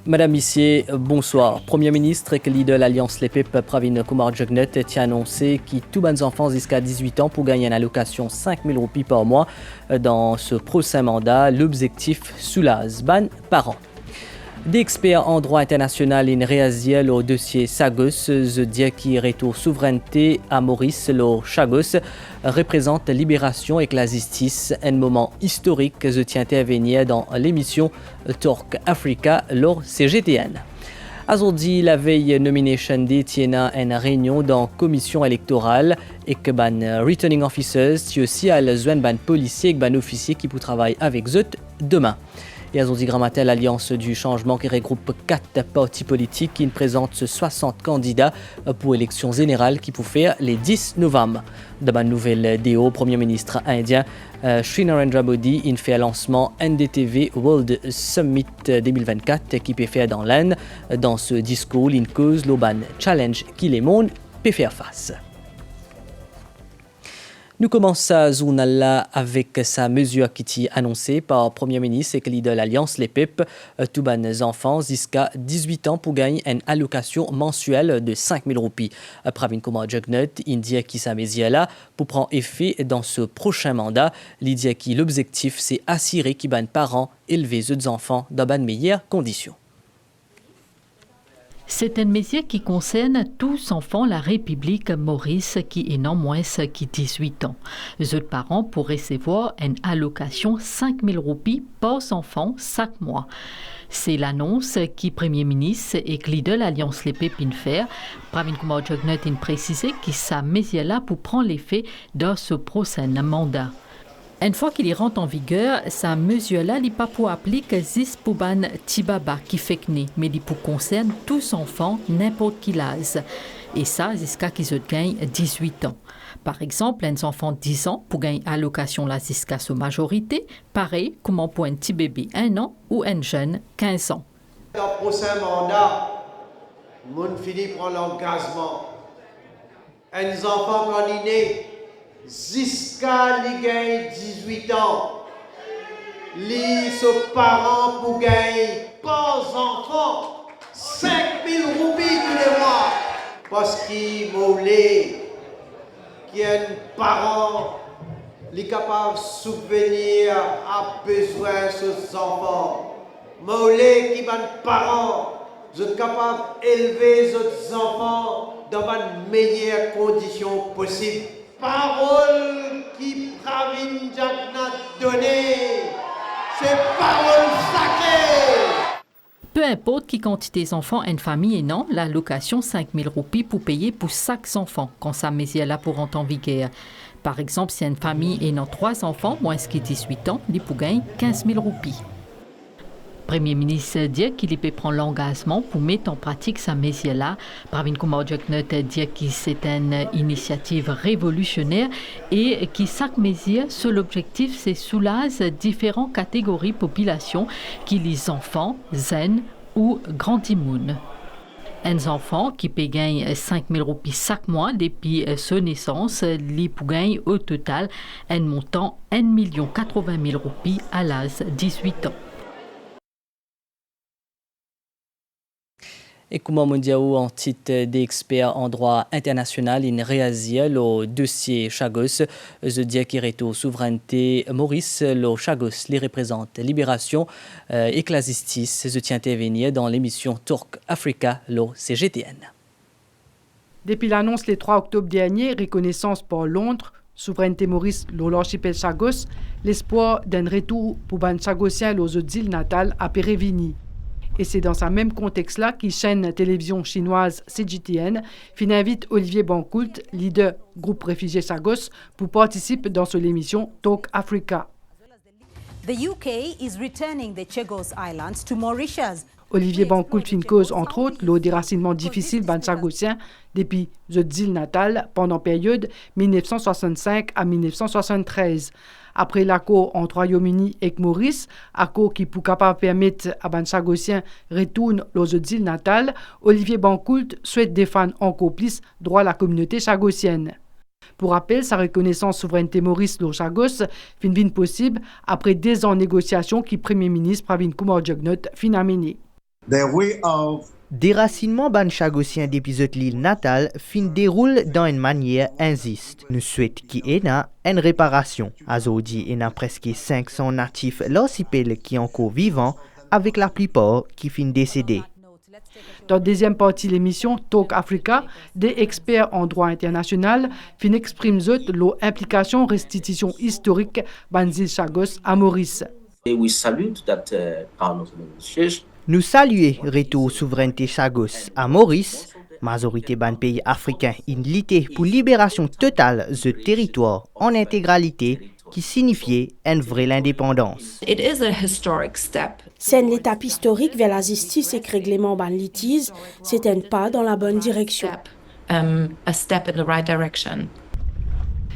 Madame Missier, bonsoir. Premier ministre et leader de l'Alliance Les PIP, Pravin Kumar Jugnauth, a annoncé que tous les enfants jusqu'à 18 ans pour gagner une allocation 5 000 roupies par mois dans ce prochain mandat. L'objectif soulage ban parents. Des experts en droit international in réagissent au dossier Chagos, dire qui retourne souveraineté à Maurice. Le Chagos représente libération et la justice, un moment historique que je tiens à venir dans l'émission Talk Africa, lors CGTN. Aujourd'hui, la veille nomination day tient une réunion dans la commission électorale et que ban returning officers, qui aussi à la zone ban policiers et ban officiers qui pour travailler avec eux demain. Et aujourd'hui, Grammatel, l'Alliance du changement qui regroupe 4 partis politiques qui présentent 60 candidats pour élections générales qui pour faire les 10 novembre. Dans la nouvelle DO, Premier ministre indien Sri Narendra Modi il fait un lancement NDTV World Summit 2024 qui peut faire dans l'Inde. Dans ce discours, il cause l'Oban Challenge qui les mondes peut faire face. Nous commençons ce journal avec sa mesure qui est annoncée par le Premier ministre et le leader de l'Alliance Les PIP. Tous les enfants jusqu'à 18 ans pour gagner une allocation mensuelle de 5 000 roupies. Pravin Kumar Jugnauth dit que sa mesure là pour prendre effet dans ce prochain mandat. Il dit que l'objectif c'est assurer que les parents élèvent les enfants dans de meilleures conditions. C'est une mesure qui concerne tous enfants la République Maurice qui est non moins que 18 ans. Les autres parents pourraient recevoir une allocation 5 000 roupies par enfant chaque mois. C'est l'annonce qui Premier ministre et leader de l'Alliance Les PIP faire. Pravin Kumar Jugnauth a précisé que sa mesure là pour prendre l'effet dans ce prochain mandat. Une fois qu'il rentre en vigueur, sa mesure-là n'est pas pour appliquer juste pour ban Tibaba qui fait que né, mais il pour concerne tous enfants, n'importe quel âge. Et ça, jusqu'à qu'ils gagnent 18 ans. Par exemple, un enfant de 10 ans pour gagner allocation là jusqu'à sa majorité, pareil comme pour un petit bébé 1 an ou un jeune 15 ans. Dans le prochain mandat, on finit par l'engagement. Un enfant quand il est né, jusqu'à les 18 ans, les parents pour gagner par enfant 5 000 roupies tous les mois. Parce qu'il voulait qu'il y ait un parent qui capable de subvenir à besoin de ses enfants. Voulait qu'il y ait un parent qui est capable d'élever ses enfants dans les meilleures conditions possibles. Parole qui Pravin Jugnauth donnée, c'est parole sacrée. Peu importe qui quantité d'enfants une famille et non, l'allocation 5 000 roupies pour payer pour chaque enfant quand sa mesure là pour entrer en vigueur. Par exemple, si une famille et non 3 enfants, moins que 18 ans, il peut gagner 15 000 roupies. Premier ministre dit qu'il peut prendre l'engagement pour mettre en pratique sa mesure-là. Pravin Kumar Jugnauth dit que c'est une initiative révolutionnaire et que chaque mesure, seul objectif, c'est soulager différentes catégories de population, qui les enfants, jeunes ou grands immunes. Un enfant qui peut gagner 5 000 roupies chaque mois depuis sa naissance, il peut gagner au total un montant 1 080 000 roupies à l'âge de 18 ans. Et comme on dit en titre d'experts en droit international, il réagit au dossier Chagos. Je dis qu'il est aux souveraineté Maurice. Le Chagos les représente libération et la justice. Je tiens à venir dans l'émission Talk Africa, le CGTN. Depuis l'annonce le 3 octobre dernier, reconnaissance par Londres, souveraineté Maurice, l'archipel Chagos, l'espoir d'un retour pour les Chagosiens aux îles natales à Pérévini. Et c'est dans ce même contexte-là que chaîne télévision chinoise CGTN invite Olivier Bancoult, leader groupe réfugié Chagos, pour participer dans l'émission Talk Africa. The UK is returning the Chagos Islands to Mauritius. Olivier Bancoult fin cause, entre autres, le déracinement difficile des Chagosiens depuis les îles natales pendant la période 1965 à 1973. Après l'accord entre Royaume-Uni et Maurice, accord qui peut capable permettre à les Chagosiens de retourner aux îles natales, Olivier Bancoult souhaite défendre encore plus droit à la communauté chagosienne. Pour rappel, sa reconnaissance souveraineté Maurice le Chagos fin possible après 2 ans de négociations qui Premier ministre Pravin Kumar Jugnauth fin amené. Déracinement ban chagossien d'épisode l'île natale fin déroule dans une manière injuste. Nous souhaitons qu'il y ait une réparation. Aujourd'hui, il y a presque 500 natifs l'archipel qui sont encore vivants, avec la plupart qui fin décédés. Dans la deuxième partie de l'émission Talk Africa, des experts en droit international fin expriment leur implication restitution historique banzil Chagos à Maurice. Nous saluons retour souveraineté Chagos à Maurice, majorité ban pays africain in lutte pour libération totale de territoire en intégralité qui signifiait une vraie indépendance. C'est une étape historique vers la justice et règlement ban litige. C'est un pas dans la bonne direction.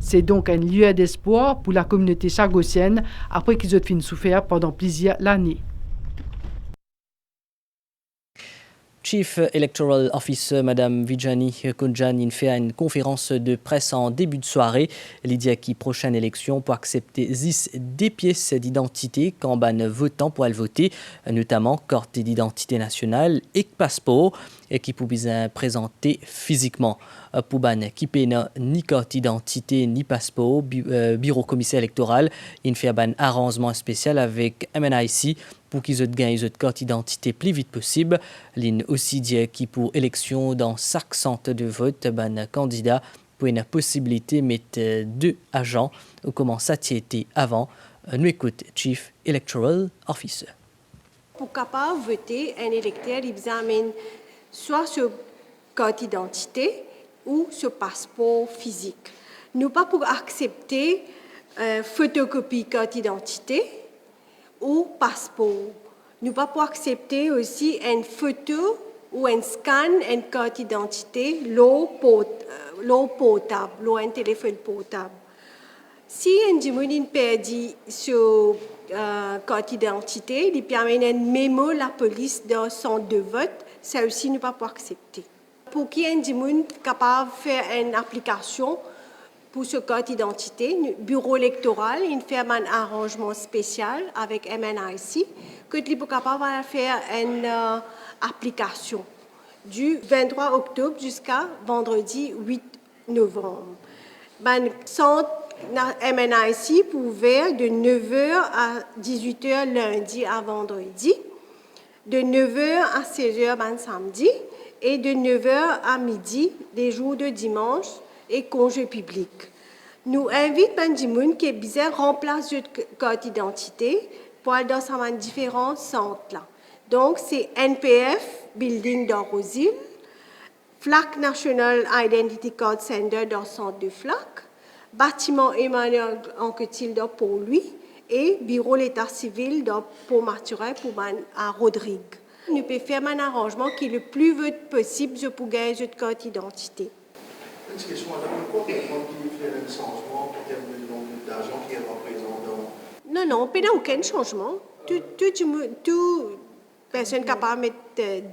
C'est donc un lieu d'espoir pour la communauté chagossienne après qu'ils ont fini souffert pendant plusieurs années. Chief Electoral Officer Madame Vijani Kunjan fait une conférence de presse en début de soirée. Elle dit que prochaine élection pour accepter 10 des pièces d'identité quand ban votant pour aller voter, notamment carte d'identité nationale et passeport et qui peut bien présenter physiquement. Pour ban qui n'a ni carte d'identité ni passeport, bureau commissaire électoral, il fait un arrangement spécial avec MNIC pour qu'ils aient gagné cette carte d'identité plus vite possible. L'in aussi dit qui pour élection dans chaque centre de vote, ban candidat pour une possibilité de mettre 2 agents ou comment ça était avant. Nous écoute Chief Electoral Officer. Pour capable voter, un électeur il examine soit sur carte d'identité ou sur passeport physique. Nous pas pour accepter photocopie carte d'identité ou passeport. Nous pas pour accepter aussi une photo ou un scan une carte d'identité l'eau potable, l'eau un téléphone portable. Si un dimonin perdu sur carte d'identité, il permet une mémo la police dans son de vote, ça aussi nous pas pour accepter. Pour qu'il y ait un dimonin capable de faire une application pour ce carte d'identité, le bureau électoral il fait un arrangement spécial avec MNIC que il est capable de faire une application du 23 octobre jusqu'à vendredi 8 novembre. Centre MNIC pour ouvert de 9h à 18h lundi à vendredi, de 9h à 16h samedi et de 9h à midi les jours de dimanche et congés publics. Nous invitons les gens qui ont remplacé notre carte d'identité pour aller dans ces différents centres. Donc, c'est NPF, Building dans Rosil, FLAC National Identity Card Center dans le centre de FLAC, bâtiment Emmanuel Anquetil dans Pont-Louis et bureau l'État civil dans Pont-Marturet pour à Rodrigue. Nous pouvons faire un arrangement qui est le plus vite possible pour gagner notre carte d'identité. Une question, madame, pourquoi il fait un changement en termes de nombre d'agents qui est représenté dans... Non, il n'y a aucun changement. Toute personne capable de mettre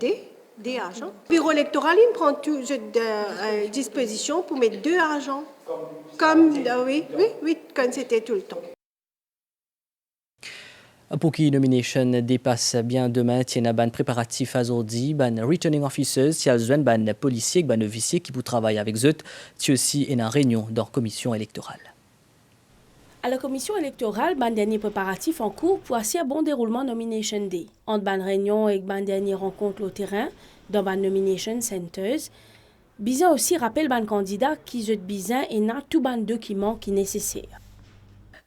des agents. Le bureau électoral, il prend toute disposition pour mettre 2 agents. Oui, comme c'était tout le temps. Pour qui nomination dépasse bien demain, il y a un préparatif aujourd'hui, ban returning officers, il y a un policier, un officier qui peut travailler avec eux, il y a aussi une réunion dans la commission électorale. À la commission électorale, ban dernier préparatif en cours pour assurer bon déroulement nomination day. Entre ban réunion et ban dernier rencontre au terrain dans ban nomination centers, bizarre aussi rappelle ban candidat qui jette bizarre et n'a tout ban document qui nécessaire.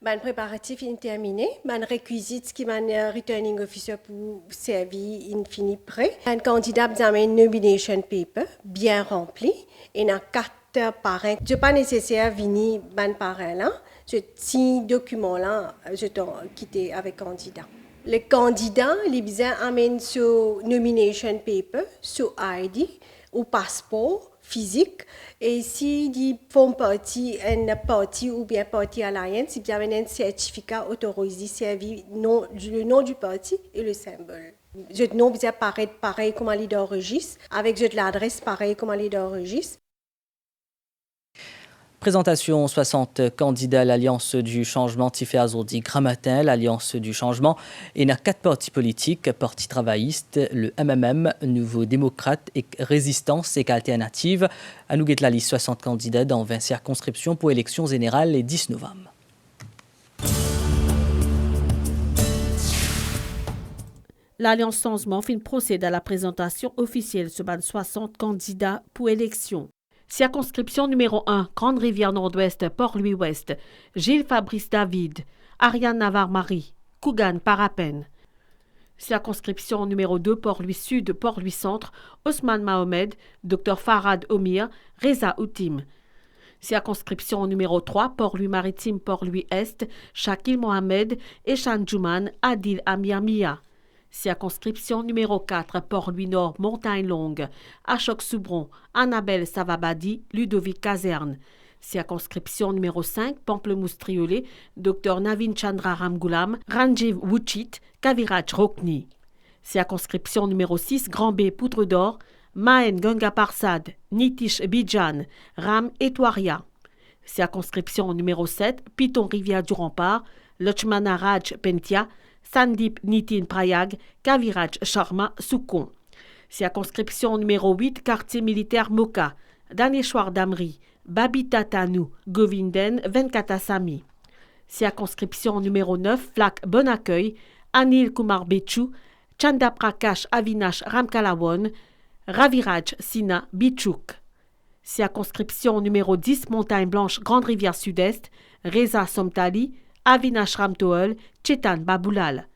Le préparatif est terminé. Le réquisite qui est returning officer pour servir est fini prêt. Un candidat a un nomination paper bien rempli et un 4 parrains. Ce n'est pas nécessaire de venir ban parrain là. Ce 6 documents là, je t'ai quitté avec le candidat. Le candidat, il amène son nomination paper, son ID ou passeport physique. Et s'ils font partie d'une partie ou bien partie alliance, ils amènent un certificat autorisé servir le nom du parti et le symbole. Le nom vous apparaît pareil comme un leader registre, avec l'adresse pareil comme un leader registre. Présentation 60 candidats à l'Alliance du changement Tifé Azordi Gramatin, l'Alliance du changement, et n'a 4 partis politiques, Parti travailliste, le MMM, Nouveau démocrate et Résistance et Alternative. À nous la liste 60 candidats dans 20 circonscriptions pour élections générales le 10 novembre. L'Alliance Changement procède à la présentation officielle sur 60 candidats pour élection. Circonscription numéro 1, Grande-Rivière Nord-Ouest, Port-Louis-Ouest, Gilles Fabrice David, Ariane Navarre-Marie, Kougan Parapen. Circonscription numéro 2, Port-Louis Sud, Port-Louis Centre, Ousmane Mohamed, Dr Farad Omir, Reza Outim. Circonscription numéro 3, Port-Louis Maritime, Port-Louis Est, Shakil Mohamed, Eshan Djouman, Adil Amir Mia. Circonscription numéro 4, Port-Louis Nord, Montagne Longue, Ashok Soubron, Annabelle Savabadi, Ludovic Caserne. Circonscription numéro 5, Pamplemousse Triolet, Dr Navin Chandra Ramgoulam, Ranjiv Wuchit, Kaviraj Rokni. Circonscription numéro 6, Grand B, Poutre d'Or, Mahen Ganga Parsad, Nitish Bidjan, Ram Etwaria. Circonscription numéro 7, Piton Rivière du Rempart, Lachmana Raj Pentia, Sandip Nitin Prayag, Kaviraj Sharma Soukon. Circonscription numéro 8, quartier militaire Moka, Daneshwar Damri, Babita Tanu, Govinden Venkatasamy. Circonscription numéro 9, Flak Bon Accueil, Anil Kumar Bechou, Chanda Prakash Avinash Ramkalawon, Raviraj Sina Bichouk. Circonscription numéro 10, Montagne Blanche, Grande Rivière Sud-Est, Reza Somtali, Avinash Ramtoel, Chetan Baboulal.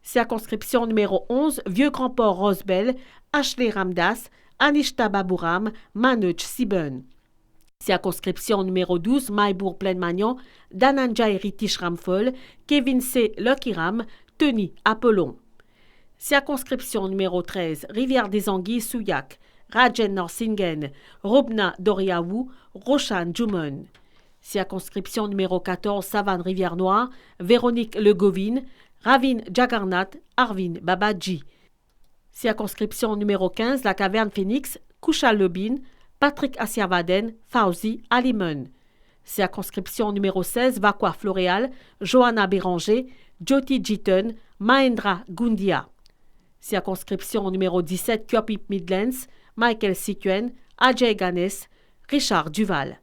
Circonscription numéro 11, Vieux Grand Port Rosebel, Ashley Ramdas, Anishta Babouram, Manoj Siben. Circonscription numéro 12, Maïbourg Plaine-Magnon, Dananjay Ritish Ramfol, Kevin C. Lokiram, Tony Apollon. Circonscription numéro 13, Rivière des Anguilles Souillac, Rajen Norsingen, Robna Doriaou, Roshan Djoumen. Circonscription numéro 14, Savane Rivière-Noire, Véronique Legovine, Ravin Jagarnath, Arvin Babadji. Circonscription numéro 15, La Caverne Phoenix, Kouchal Lobin, Patrick Assiavaden, Fauzi Alimen. Circonscription numéro 16, Vakwa Floréal, Johanna Béranger, Jyoti Jiton, Mahendra Gundia. Circonscription numéro 17, Kyopip Midlands, Michael Sikuen, Ajay Ganes, Richard Duval.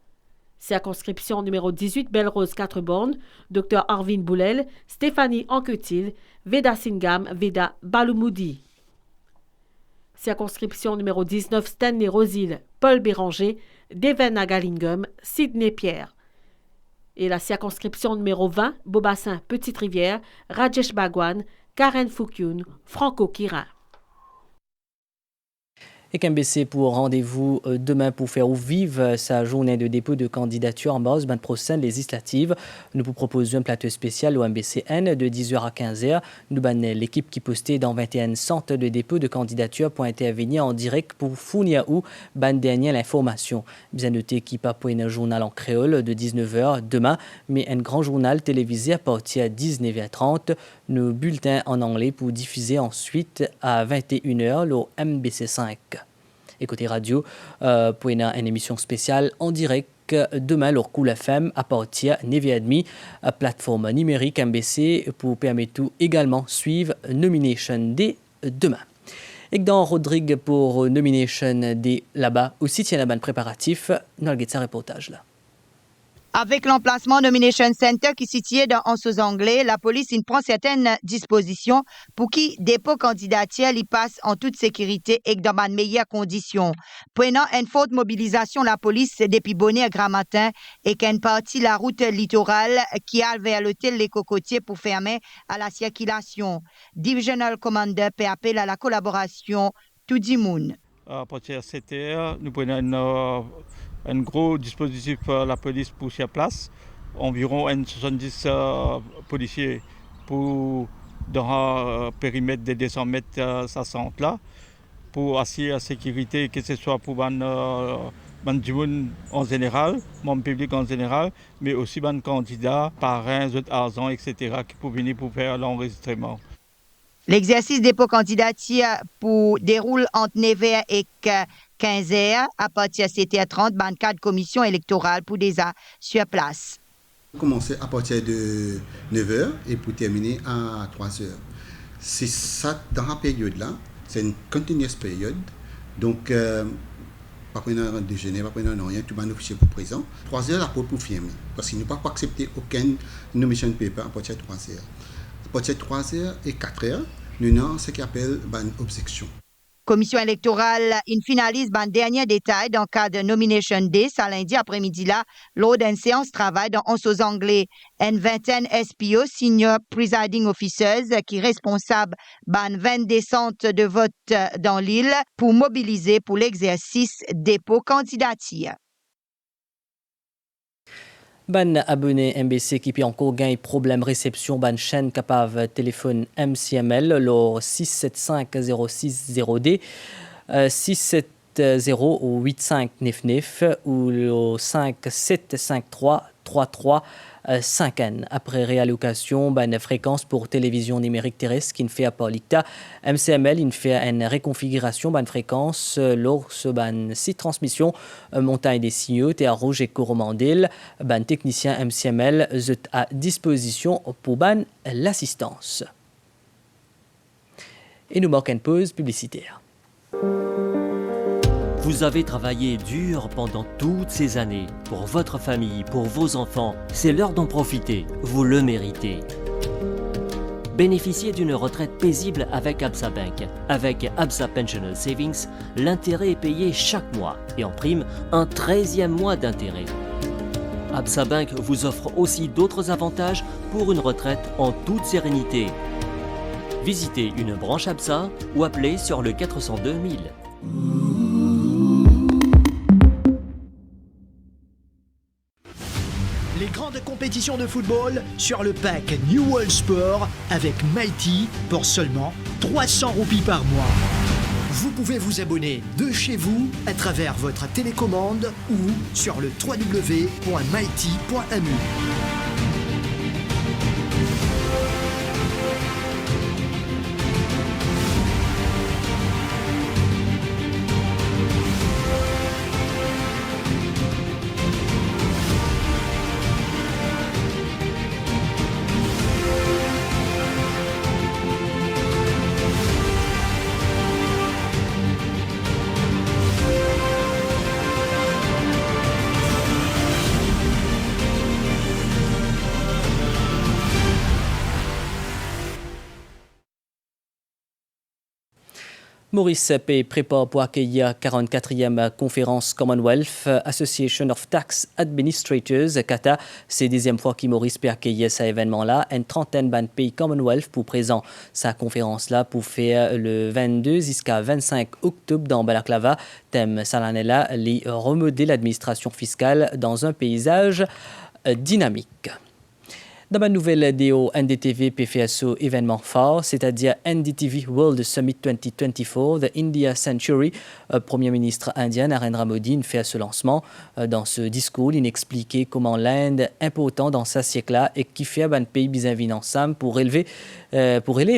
Circonscription numéro 18, Belle-Rose 4 bornes, Dr Arvin Boulel, Stéphanie Anquetil, Veda Singam, Veda Baloumoudi. Circonscription numéro 19, Stanley Rosil, Paul Béranger, Deven Nagalingum, Sidney Pierre. Et la circonscription numéro 20, Beaubassin Petite-Rivière, Rajesh Bagwan, Karen Foukyun, Franco Kirin. Et KMBC pour rendez-vous demain pour faire vivre sa journée de dépôt de candidature en base de prochaine législative. Nous vous proposons un plateau spécial au MBCN de 10h à 15h. Nous bannons l'équipe qui postait dans 21 centres de dépôt de candidature pour intervenir en direct pour fournir ou ban dernière l'information. Bien noté qui pas pour un journal en créole de 19h demain, mais un grand journal télévisé à partir de 19h30. Nos bulletins en anglais pour diffuser ensuite à 21h le MBC5. Écoutez radio pour une émission spéciale en direct demain leur Cool FM à partir de 9h30 plateforme numérique MBC pour permettre tout également suivre Nomination Day demain. Et dans Rodrigue pour Nomination Day là-bas aussi tient la bonne préparatif dans le reportage là. Avec l'emplacement Nomination Center qui est situé dans Ansos Anglais, la police prend certaines dispositions pour qui dépôt candidature y passe en toute sécurité et dans de meilleures conditions. Prenant une forte mobilisation, la police depuis Bonnet à Gramatin et qu'une partie la route littorale qui a vers l'hôtel Les Cocotiers pour fermer à la circulation. Divisional Commander fait appel à la collaboration tout du monde. À partir de 7 heures, nous prenons un gros dispositif pour la police pour sur place, environ 70 policiers pour dans un périmètre de 200 mètres ça centre là, pour assurer la sécurité, que ce soit pour les en général, mon public en général, mais aussi les candidats, parrains, autres argent, etc., qui peuvent venir pour faire l'enregistrement. L'exercice dépôt candidature pour déroule entre 9h et 15h, à partir de 7h30, ban cadre commission électorale pour des sur place. Commencer à partir de 9h et pour terminer à 3h. C'est ça, dans la période-là, c'est une continuous période. Donc, pas prendre déjeuner, pas prendre rien, tout le monde officier pour présent. 3h, la pour firmer. Parce qu'il ne peut pas accepter aucun nomination paper à partir de 3h. À partir de 3h et 4h, nous avons ce qu'on appelle une objection. Commission électorale, il finalise un dernier détail dans le cadre de Nomination Day, ça lundi après-midi là, lors d'une séance travail dans 11 anglais. Une vingtaine SPO, Senior Presiding Officers, qui est responsable d'une 20 descentes de vote dans l'île pour mobiliser pour l'exercice dépôt candidature. Ban abonné MBC qui peut encore gagner problème réception ban chaîne capable téléphone MCML le 6750600D 6708599 ou le 575333 5N. Après réallocation, une fréquence pour télévision numérique terrestre qui ne fait pas l'ICTA. MCML, il fait une réconfiguration d'une fréquence lors de site transmission montagne des signaux, Théa Rouge et Coromandel. Un technicien MCML est à disposition pour l'assistance. Et nous marquons une pause publicitaire. Vous avez travaillé dur pendant toutes ces années, pour votre famille, pour vos enfants. C'est l'heure d'en profiter, vous le méritez. Bénéficiez d'une retraite paisible avec Absa Bank. Avec Absa Pensional Savings, l'intérêt est payé chaque mois et en prime, un 13e mois d'intérêt. Absa Bank vous offre aussi d'autres avantages pour une retraite en toute sérénité. Visitez une branche Absa ou appelez sur le 402 000. Les grandes compétitions de football sur le pack New World Sport avec Mighty pour seulement 300 roupies par mois. Vous pouvez vous abonner de chez vous à travers votre télécommande ou sur le www.mighty.mu. Maurice P. prépare pour accueillir 44e conférence Commonwealth Association of Tax Administrators, CATA. C'est la deuxième fois que Maurice peut accueillir cet événement-là. Une trentaine de pays Commonwealth pour présent sa conférence-là pour faire le 22 jusqu'à 25 octobre dans Balaklava. Thème Salanella, les remodeler l'administration fiscale dans un paysage dynamique. Dans ma nouvelle DO, NDTV PFSO événement phare, c'est-à-dire NDTV World Summit 2024, The India Century. Premier ministre indien Narendra Modi fait ce lancement. Dans ce discours, il expliquait comment l'Inde est important dans ce siècle-là et qui fait un pays bien ensemble pour relever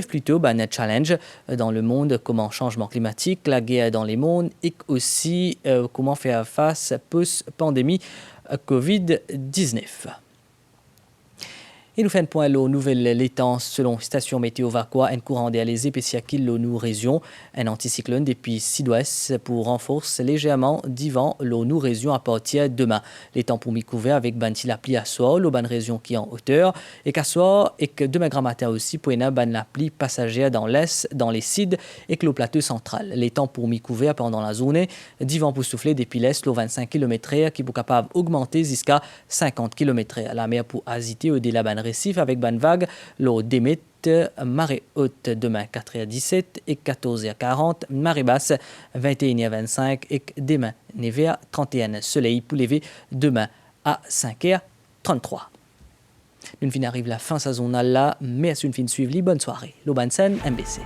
plutôt un challenge dans le monde, comment changement climatique, la guerre dans les mondes et aussi comment faire face post-pandémie COVID-19. Et nous faisons un point aux nouvelles laitences selon station météo Vacqua, un courant d'air les épaisseurs l'ONU région, un anticyclone depuis sud-ouest pour renforcer légèrement d'Ivan l'ONU région à partir de demain. Les temps pour m'y couvrir avec banti la pluie à soir, l'eau ban région qui est en hauteur, et qu'à soir, et que demain grand matin aussi, pour une ban la pluie passagère dans l'est, dans les cides, et que le plateau central. Les temps pour m'y couvrir pendant la journée, d'Ivan pour souffler depuis l'est, l'eau 25 km/h qui est capable d'augmenter jusqu'à 50 km/h. La mer pour hésiter au délai ban récif avec ban vague, l'eau démet marée haute demain 4h17 et 14h40, marée basse 21h25 et demain 9h31. Soleil pour lever demain à 5h33. Une fin arrive la fin saisonnale là, mais à une fin suivre, bonne soirée. L'Obansen MBC.